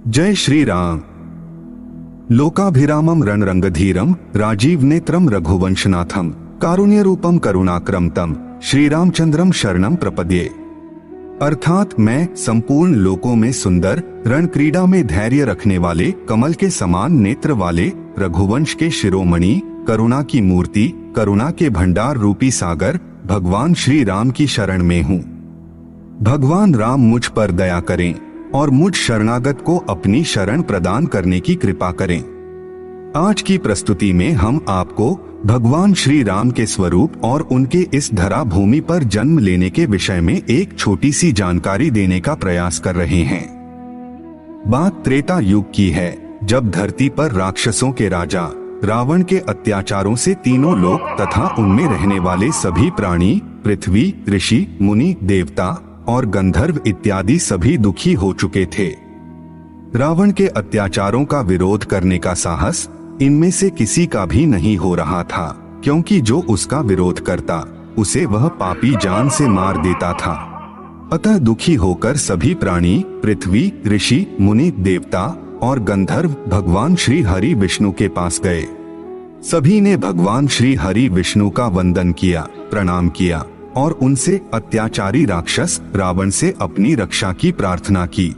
जय श्री राम। लोकाभिरामम रणरंगधीरम राजीव नेत्रम रघुवंशनाथम कारुण्यरूपम करुणाक्रमतम श्री रामचंद्रम शरणम प्रपद्ये। अर्थात मैं संपूर्ण लोकों में सुंदर, रण क्रीड़ा में धैर्य रखने वाले, कमल के समान नेत्र वाले, रघुवंश के शिरोमणि, करुणा की मूर्ति, करुणा के भंडार रूपी सागर भगवान श्री राम की शरण में हूँ। भगवान राम मुझ पर दया करें और मुझ शरणागत को अपनी शरण प्रदान करने की कृपा करें। आज की प्रस्तुति में हम आपको भगवान श्री राम के स्वरूप और उनके इस धरा भूमि पर जन्म लेने के विषय में एक छोटी सी जानकारी देने का प्रयास कर रहे हैं। बात त्रेता युग की है, जब धरती पर राक्षसों के राजा रावण के अत्याचारों से तीनों लोक तथा उनमें रहने वाले सभी प्राणी, पृथ्वी, ऋषि, मुनि, देवता और गंधर्व इत्यादि सभी दुखी हो चुके थे। रावण के अत्याचारों का विरोध करने का साहस इनमें से किसी का भी नहीं हो रहा था, क्योंकि जो उसका विरोध करता उसे वह पापी जान से मार देता था। अतः दुखी होकर सभी प्राणी, पृथ्वी, ऋषि, मुनि, देवता और गंधर्व भगवान श्री हरि विष्णु के पास गए। सभी ने भगवान श्री हरि विष्णु का वंदन किया, प्रणाम किया और उनसे अत्याचारी राक्षस रावण से अपनी रक्षा की प्रार्थना की।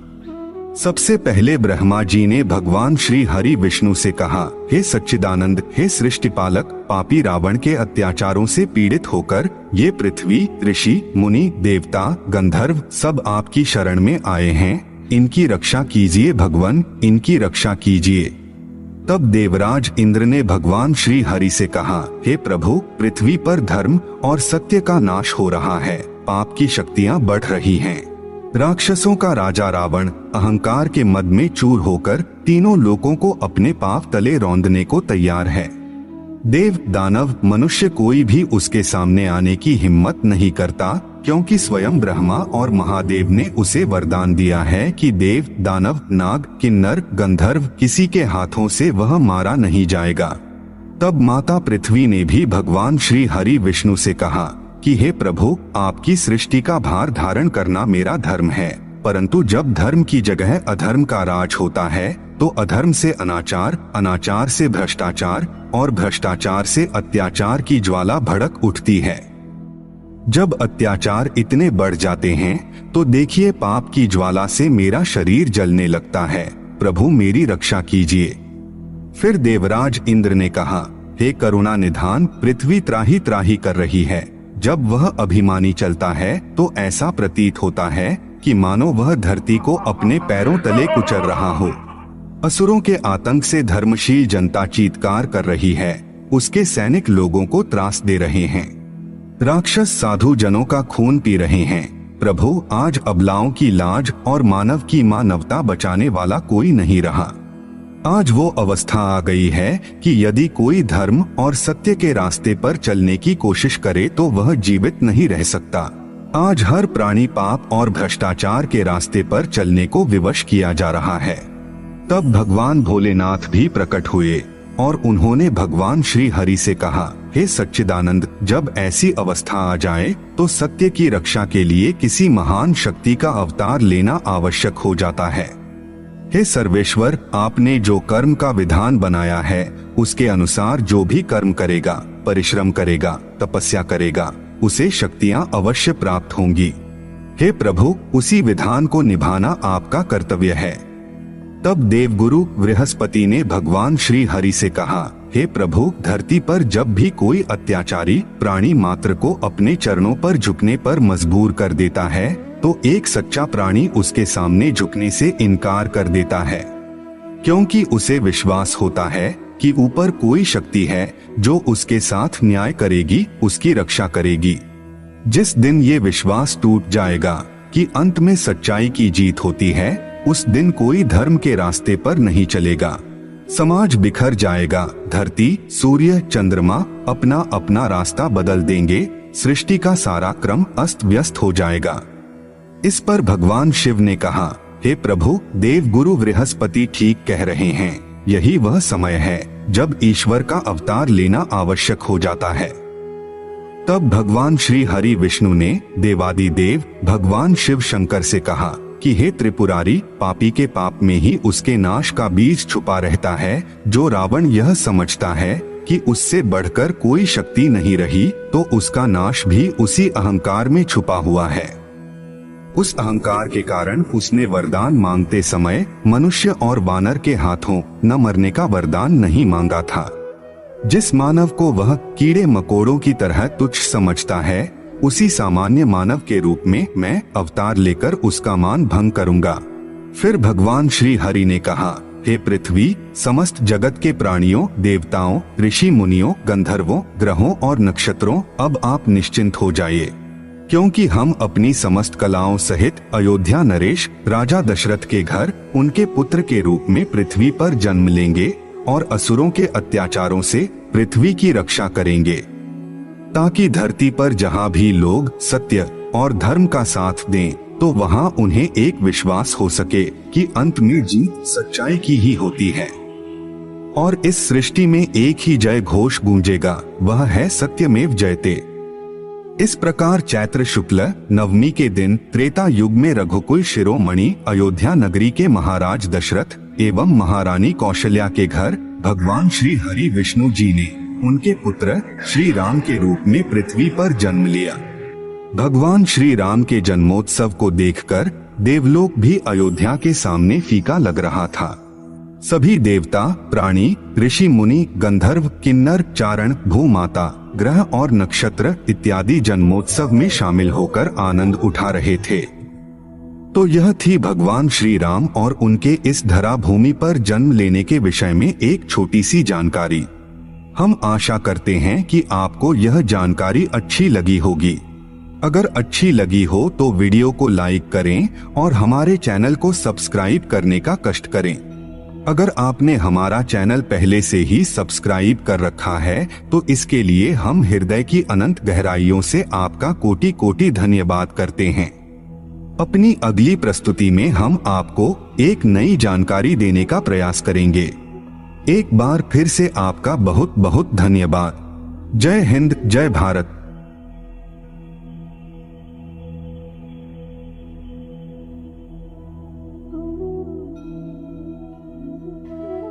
सबसे पहले ब्रह्मा जी ने भगवान श्री हरि विष्णु से कहा, हे सच्चिदानंद, हे सृष्टिपालक, पापी रावण के अत्याचारों से पीड़ित होकर ये पृथ्वी, ऋषि, मुनि, देवता, गंधर्व सब आपकी शरण में आए हैं। इनकी रक्षा कीजिए भगवान, इनकी रक्षा कीजिए। तब देवराज इंद्र ने भगवान श्री हरि से कहा, हे प्रभु, पृथ्वी पर धर्म और सत्य का नाश हो रहा है, पाप की शक्तियां बढ़ रही हैं। राक्षसों का राजा रावण अहंकार के मद में चूर होकर तीनों लोकों को अपने पांव तले रौंदने को तैयार है। देव, दानव, मनुष्य कोई भी उसके सामने आने की हिम्मत नहीं करता, क्योंकि स्वयं ब्रह्मा और महादेव ने उसे वरदान दिया है कि देव, दानव, नाग, किन्नर, गंधर्व किसी के हाथों से वह मारा नहीं जाएगा। तब माता पृथ्वी ने भी भगवान श्री हरि विष्णु से कहा कि हे प्रभु, आपकी सृष्टि का भार धारण करना मेरा धर्म है, परंतु जब धर्म की जगह अधर्म का राज होता है तो अधर्म से अनाचार, अनाचार से भ्रष्टाचार और भ्रष्टाचार से अत्याचार की ज्वाला भड़क उठती है। जब अत्याचार इतने बढ़ जाते हैं तो देखिए पाप की ज्वाला से मेरा शरीर जलने लगता है। प्रभु मेरी रक्षा कीजिए। फिर देवराज इंद्र ने कहा, हे करुणा निधान, पृथ्वी त्राही त्राही कर रही है। जब वह अभिमानी चलता है तो ऐसा प्रतीत होता है कि मानो वह धरती को अपने पैरों तले कुचल रहा हो। असुरों के आतंक से धर्मशील जनता चीत्कार कर रही है, उसके सैनिक लोगों को त्रास दे रहे हैं। राक्षस साधु जनों का खून पी रहे हैं। प्रभु, आज अबलाओं की लाज और मानव की मानवता बचाने वाला कोई नहीं रहा। आज वो अवस्था आ गई है कि यदि कोई धर्म और सत्य के रास्ते पर चलने की कोशिश करे तो वह जीवित नहीं रह सकता। आज हर प्राणी पाप और भ्रष्टाचार के रास्ते पर चलने को विवश किया जा रहा है। तब भगवान भोलेनाथ भी प्रकट हुए और उन्होंने भगवान श्री हरि से कहा, हे सच्चिदानंद, जब ऐसी अवस्था आ जाए तो सत्य की रक्षा के लिए किसी महान शक्ति का अवतार लेना आवश्यक हो जाता है। हे सर्वेश्वर, आपने जो कर्म का विधान बनाया है उसके अनुसार जो भी कर्म करेगा, परिश्रम करेगा, तपस्या करेगा, उसे शक्तियां अवश्य प्राप्त होंगी। हे प्रभु, उसी विधान को निभाना आपका कर्तव्य है। तब देवगुरु बृहस्पति ने भगवान श्री हरि से कहा, हे प्रभु, धरती पर जब भी कोई अत्याचारी प्राणी मात्र को अपने चरणों पर झुकने पर मजबूर कर देता है तो एक सच्चा प्राणी उसके सामने झुकने से इनकार कर देता है, क्योंकि उसे विश्वास होता है कि ऊपर कोई शक्ति है जो उसके साथ न्याय करेगी, उसकी रक्षा करेगी। जिस दिन ये विश्वास टूट जाएगा कि अंत में सच्चाई की जीत होती है, उस दिन कोई धर्म के रास्ते पर नहीं चलेगा। समाज बिखर जाएगा, धरती, सूर्य, चंद्रमा अपना अपना रास्ता बदल देंगे, सृष्टि का सारा क्रम अस्त व्यस्त हो जाएगा। इस पर भगवान शिव ने कहा, हे प्रभु, देव गुरु बृहस्पति ठीक कह रहे हैं। यही वह समय है जब ईश्वर का अवतार लेना आवश्यक हो जाता है। तब भगवान श्री हरि विष्णु ने देवादिदेव भगवान शिव शंकर से कहा, कि हे त्रिपुरारी, पापी के पाप में ही उसके नाश का बीज छुपा रहता है। जो रावण यह समझता है कि उससे बढ़कर कोई शक्ति नहीं रही, तो उसका नाश भी उसी अहंकार में छुपा हुआ है। उस अहंकार के कारण उसने वरदान मांगते समय मनुष्य और वानर के हाथों न मरने का वरदान नहीं मांगा था। जिस मानव को वह कीड़े मकोड़ों की तरह तुच्छ समझता है, उसी सामान्य मानव के रूप में मैं अवतार लेकर उसका मान भंग करूंगा। फिर भगवान श्री हरि ने कहा, हे पृथ्वी, समस्त जगत के प्राणियों, देवताओं, ऋषि मुनियों, गंधर्वों, ग्रहों और नक्षत्रों, अब आप निश्चिंत हो जाइए, क्योंकि हम अपनी समस्त कलाओं सहित अयोध्या नरेश राजा दशरथ के घर उनके पुत्र के रूप में पृथ्वी पर जन्म लेंगे और असुरों के अत्याचारों से पृथ्वी की रक्षा करेंगे, ताकि धरती पर जहाँ भी लोग सत्य और धर्म का साथ दें, तो वहाँ उन्हें एक विश्वास हो सके कि अंत में जीत सच्चाई की ही होती है और इस सृष्टि में एक ही जय घोष गूंजेगा, वह है सत्यमेव जयते। इस प्रकार चैत्र शुक्ल नवमी के दिन त्रेता युग में रघुकुल शिरोमणि अयोध्या नगरी के महाराज दशरथ एवं महारानी कौशल्या के घर भगवान श्री हरि विष्णु जी ने उनके पुत्र श्री राम के रूप में पृथ्वी पर जन्म लिया। भगवान श्री राम के जन्मोत्सव को देखकर देवलोक भी अयोध्या के सामने फीका लग रहा था। सभी देवता, प्राणी, ऋषि मुनि, गंधर्व, किन्नर, चारण, भूमाता, ग्रह और नक्षत्र इत्यादि जन्मोत्सव में शामिल होकर आनंद उठा रहे थे। तो यह थी भगवान श्री राम और उनके इस धरा भूमि पर जन्म लेने के विषय में एक छोटी सी जानकारी। हम आशा करते हैं कि आपको यह जानकारी अच्छी लगी होगी। अगर अच्छी लगी हो तो वीडियो को लाइक करें और हमारे चैनल को सब्सक्राइब करने का कष्ट करें। अगर आपने हमारा चैनल पहले से ही सब्सक्राइब कर रखा है तो इसके लिए हम हृदय की अनंत गहराइयों से आपका कोटि कोटि धन्यवाद करते हैं। अपनी अगली प्रस्तुति में हम आपको एक नई जानकारी देने का प्रयास करेंगे। एक बार फिर से आपका बहुत बहुत धन्यवाद। जय हिंद, जय भारत।